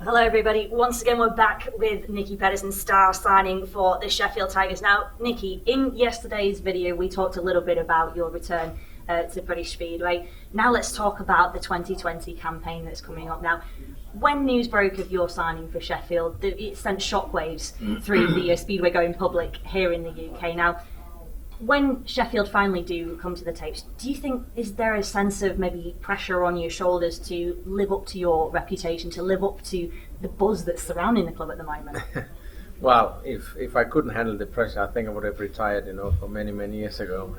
Hello everybody, once again we're back with Nicki Pedersen, star signing for the Sheffield Tigers. Now Nicki, in yesterday's video we talked a little bit about your return to British Speedway. Now let's talk about the 2020 campaign that's coming up. Now, when news broke of your signing for Sheffield, it sent shockwaves through the Speedway going public here in the UK. Now, when Sheffield finally do come to the tapes, do you think, is there a sense of maybe pressure on your shoulders to live up to your reputation, to live up to the buzz that's surrounding the club at the moment? Well, if I couldn't handle the pressure, I think I would have retired, for many years ago.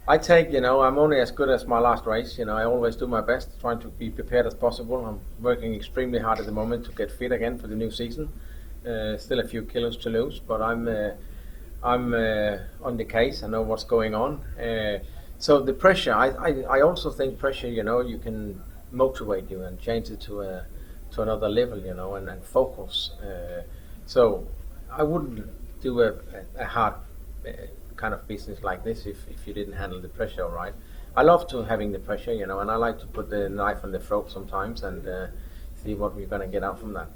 I take, I'm only as good as my last race. I always do my best, trying to be prepared as possible. I'm working extremely hard at the moment to get fit again for the new season. Still a few kilos to lose, but I'm on the case. I know what's going on. So the pressure, I also think pressure, you can motivate you and change it to another level, and focus. So I wouldn't do a hard kind of business like this if you didn't handle the pressure right. I love to having the pressure, and I like to put the knife on the throat sometimes and see what we're going to get out from that.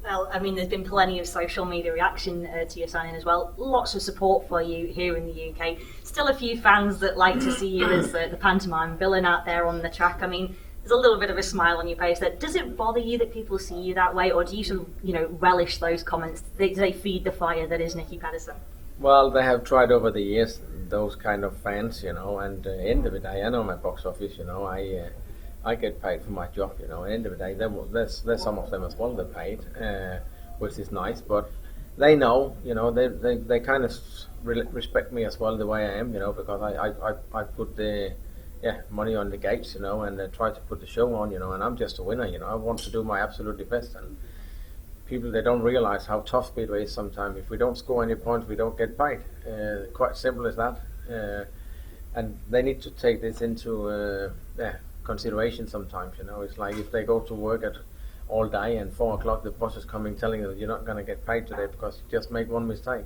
Well, I mean, there's been plenty of social media reaction to your signing as well. Lots of support for you here in the UK. Still a few fans that like to see you as the pantomime villain out there on the track. I mean, there's a little bit of a smile on your face there. Does it bother you that people see you that way, or do you sort of, relish those comments? Do they feed the fire that is Nicki Pedersen? Well, they have tried over the years, those kind of fans, and end of the day, I know my box office, I get paid for my job, At the end of the day, there's some of them as well that paid, which is nice. But they know, they kind of respect me as well the way I am, because I put the money on the gates, and try to put the show on, and I'm just a winner, I want to do my absolutely best. And people, they don't realize how tough Speedway is sometimes. If we don't score any points, we don't get paid. Quite simple as that. And they need to take this into consideration sometimes. It's like if they go to work at all day and 4 o'clock the boss is coming telling you that you're not going to get paid today because you just made one mistake.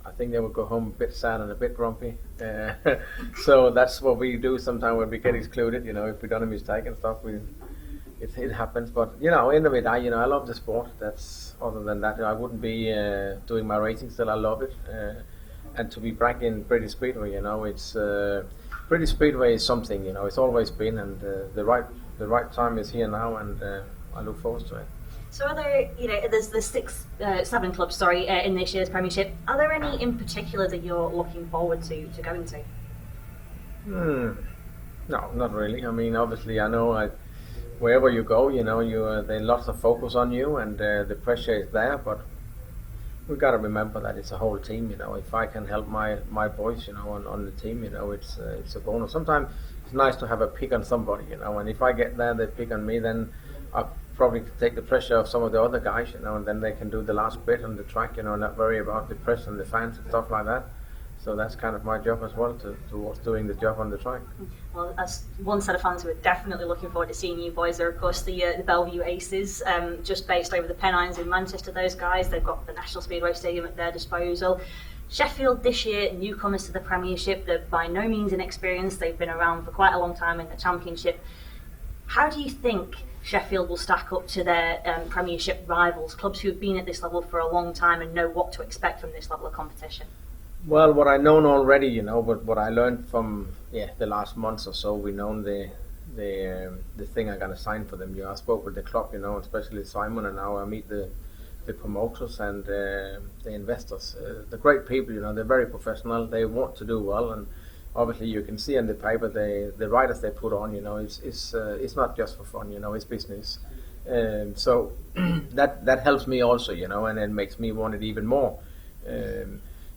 I think they will go home a bit sad and a bit grumpy. So that's what we do sometimes when we get excluded. If we've done a mistake and stuff, it happens. But end of the day, I love the sport. That's, other than that, I wouldn't be doing my racing still. I love it. And to be back in British Speedway, it's British Speedway is something, it's always been, and the right time is here now, and I look forward to it. So are there, there's the seven clubs, in this year's Premiership. Are there any in particular that you're looking forward to going to? No, not really. I mean, obviously, I know wherever you go, there's lots of focus on you, and the pressure is there, but we've got to remember that it's a whole team. If I can help my boys, on the team, it's a bonus. Sometimes it's nice to have a pick on somebody, and if I get there, they pick on me, then I'll probably take the pressure off some of the other guys, and then they can do the last bit on the track, and not worry about the press and the fans and stuff like that. So that's kind of my job as well, towards doing the job on the track. Well, as one set of fans who are definitely looking forward to seeing you boys are, of course, the Bellevue Aces, just based over the Pennines in Manchester. Those guys, they've got the National Speedway Stadium at their disposal. Sheffield this year, newcomers to the Premiership. They're by no means inexperienced. They've been around for quite a long time in the Championship. How do you think Sheffield will stack up to their Premiership rivals, clubs who have been at this level for a long time and know what to expect from this level of competition? Well, what I known already, but what I learned from the last months or so, we known the thing I'm gonna sign for them. I spoke with the club, especially Simon, and now I meet the promoters and the investors. The great people, they're very professional. They want to do well, and obviously you can see in the paper the riders they put on. It's not just for fun. It's business. So that helps me also, and it makes me want it even more.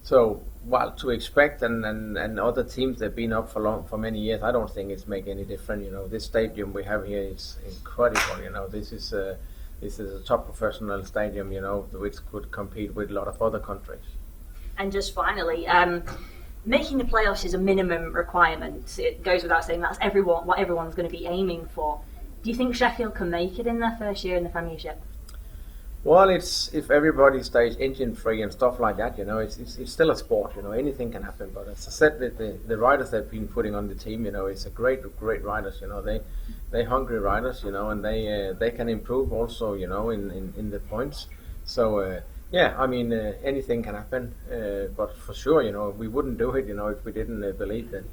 So, well, to expect and other teams they've been up for many years, I don't think it's make any difference. This stadium we have here is incredible. This is a top professional stadium, which could compete with a lot of other countries. And just finally, making the playoffs is a minimum requirement. It goes without saying that's what everyone's going to be aiming for. Do you think Sheffield can make it in their first year in the Premiership? Well, it's if everybody stays engine free and stuff like that, it's still a sport. Anything can happen. But as I said, the riders they've been putting on the team, it's a great riders. they hungry riders, you know, and they can improve also, you know, in the points. So yeah, I mean anything can happen, but for sure, you know, we wouldn't do it, you know, if we didn't believe that